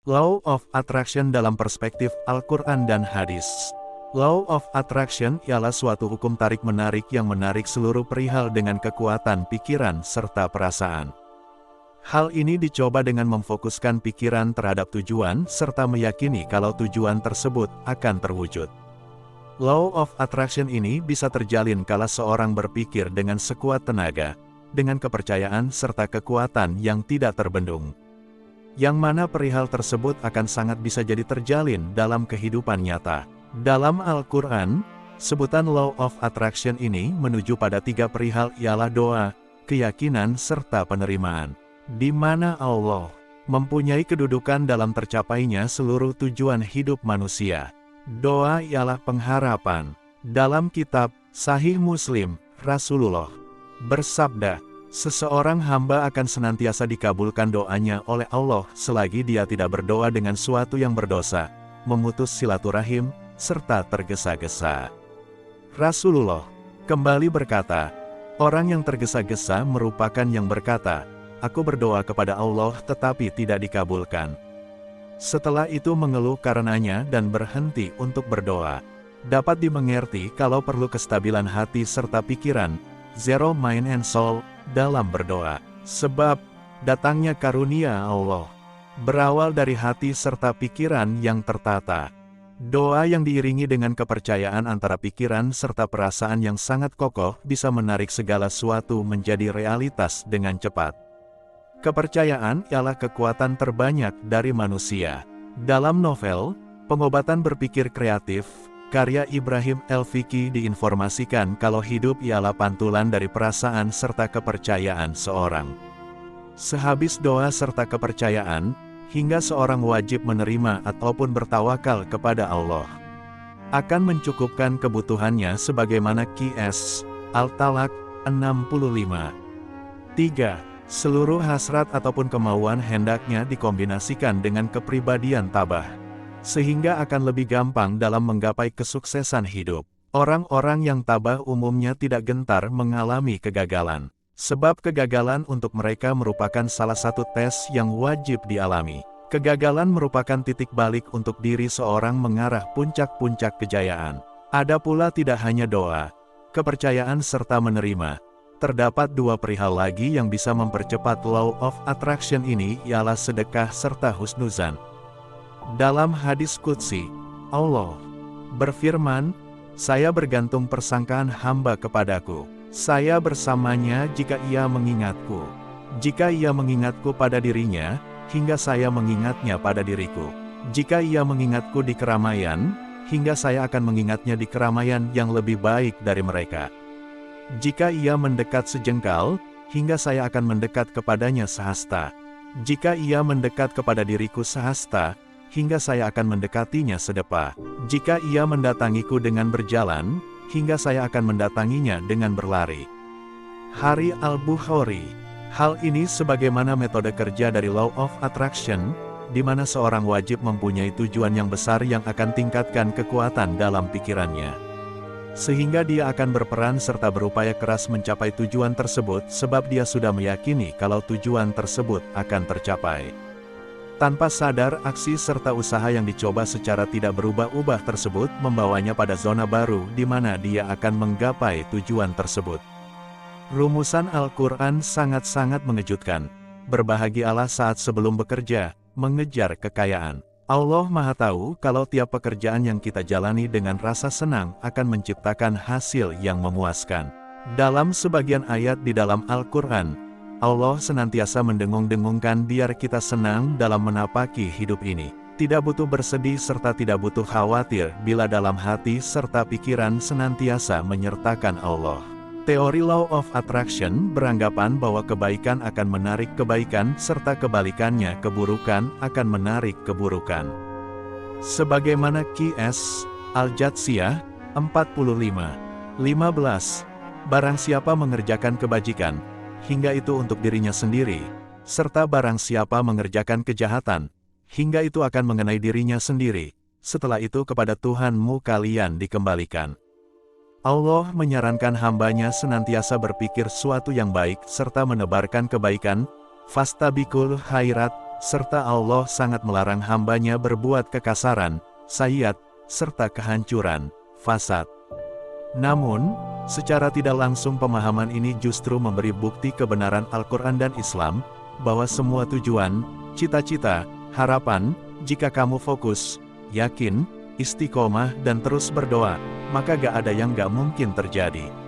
Law of Attraction dalam perspektif Al-Quran dan Hadis. Law of Attraction ialah suatu hukum tarik-menarik yang menarik seluruh perihal dengan kekuatan pikiran serta perasaan. Hal ini dicoba dengan memfokuskan pikiran terhadap tujuan serta meyakini kalau tujuan tersebut akan terwujud. Law of Attraction ini bisa terjalin kala seorang berpikir dengan sekuat tenaga, dengan kepercayaan serta kekuatan yang tidak terbendung. Yang mana perihal tersebut akan sangat bisa jadi terjalin dalam kehidupan nyata. Dalam Al-Quran, sebutan Law of Attraction ini menuju pada 3 perihal ialah doa, keyakinan serta penerimaan, di mana Allah mempunyai kedudukan dalam tercapainya seluruh tujuan hidup manusia. Doa ialah pengharapan. Dalam kitab Sahih Muslim, Rasulullah bersabda, seseorang hamba akan senantiasa dikabulkan doanya oleh Allah selagi dia tidak berdoa dengan suatu yang berdosa, memutus silaturahim, serta tergesa-gesa. Rasulullah kembali berkata, orang yang tergesa-gesa merupakan yang berkata, aku berdoa kepada Allah tetapi tidak dikabulkan. Setelah itu mengeluh karenanya dan berhenti untuk berdoa. Dapat dimengerti kalau perlu kestabilan hati serta pikiran, zero mind and soul, dalam berdoa. Sebab, datangnya karunia Allah berawal dari hati serta pikiran yang tertata. Doa yang diiringi dengan kepercayaan antara pikiran serta perasaan yang sangat kokoh bisa menarik segala sesuatu menjadi realitas dengan cepat. Kepercayaan ialah kekuatan terbanyak dari manusia. Dalam novel, Pengobatan Berpikir Kreatif, karya Ibrahim El-Fiqi diinformasikan kalau hidup ialah pantulan dari perasaan serta kepercayaan seorang. Sehabis doa serta kepercayaan, hingga seorang wajib menerima ataupun bertawakal kepada Allah. Akan mencukupkan kebutuhannya sebagaimana Qs. Al-Talaq 65. 3. Seluruh hasrat ataupun kemauan hendaknya dikombinasikan dengan kepribadian tabah, sehingga akan lebih gampang dalam menggapai kesuksesan hidup. Orang-orang yang tabah umumnya tidak gentar mengalami kegagalan, sebab kegagalan untuk mereka merupakan salah satu tes yang wajib dialami. Kegagalan merupakan titik balik untuk diri seorang mengarah puncak-puncak kejayaan. Ada pula tidak hanya doa, kepercayaan serta menerima. Terdapat 2 perihal lagi yang bisa mempercepat Law of Attraction ini ialah sedekah serta husnuzan. Dalam hadis qudsi, Allah berfirman, saya bergantung persangkaan hamba kepadaku. Saya bersamanya jika ia mengingatku. Jika ia mengingatku pada dirinya, hingga saya mengingatnya pada diriku. Jika ia mengingatku di keramaian, hingga saya akan mengingatnya di keramaian yang lebih baik dari mereka. Jika ia mendekat sejengkal, hingga saya akan mendekat kepadanya sehasta. Jika ia mendekat kepada diriku sehasta, hingga saya akan mendekatinya sedepa. Jika ia mendatangiku dengan berjalan, hingga saya akan mendatanginya dengan berlari. Hari Al-Bukhari. Hal ini sebagaimana metode kerja dari Law of Attraction, di mana seorang wajib mempunyai tujuan yang besar yang akan tingkatkan kekuatan dalam pikirannya, sehingga dia akan berperan serta berupaya keras mencapai tujuan tersebut sebab dia sudah meyakini kalau tujuan tersebut akan tercapai. Tanpa sadar, aksi serta usaha yang dicoba secara tidak berubah-ubah tersebut membawanya pada zona baru di mana dia akan menggapai tujuan tersebut. Rumusan Al-Quran sangat-sangat mengejutkan. Berbahagialah saat sebelum bekerja, mengejar kekayaan. Allah Maha Tahu kalau tiap pekerjaan yang kita jalani dengan rasa senang akan menciptakan hasil yang memuaskan. Dalam sebagian ayat di dalam Al-Quran, Allah senantiasa mendengung-dengungkan biar kita senang dalam menapaki hidup ini. Tidak butuh bersedih serta tidak butuh khawatir bila dalam hati serta pikiran senantiasa menyertakan Allah. Teori Law of Attraction beranggapan bahwa kebaikan akan menarik kebaikan serta kebalikannya keburukan akan menarik keburukan. Sebagaimana Qs. Al-Jatsiyah 45. 15. Barang siapa mengerjakan kebajikan, hingga itu untuk dirinya sendiri, serta barang siapa mengerjakan kejahatan, hingga itu akan mengenai dirinya sendiri, setelah itu kepada Tuhanmu kalian dikembalikan. Allah menyarankan hambanya senantiasa berpikir suatu yang baik serta menebarkan kebaikan, fastabikul khairat, serta Allah sangat melarang hambanya berbuat kekasaran, sayiat, serta kehancuran, fasad. Namun, secara tidak langsung pemahaman ini justru memberi bukti kebenaran Al-Quran dan Islam, bahwa semua tujuan, cita-cita, harapan, jika kamu fokus, yakin, istiqomah dan terus berdoa, maka gak ada yang gak mungkin terjadi.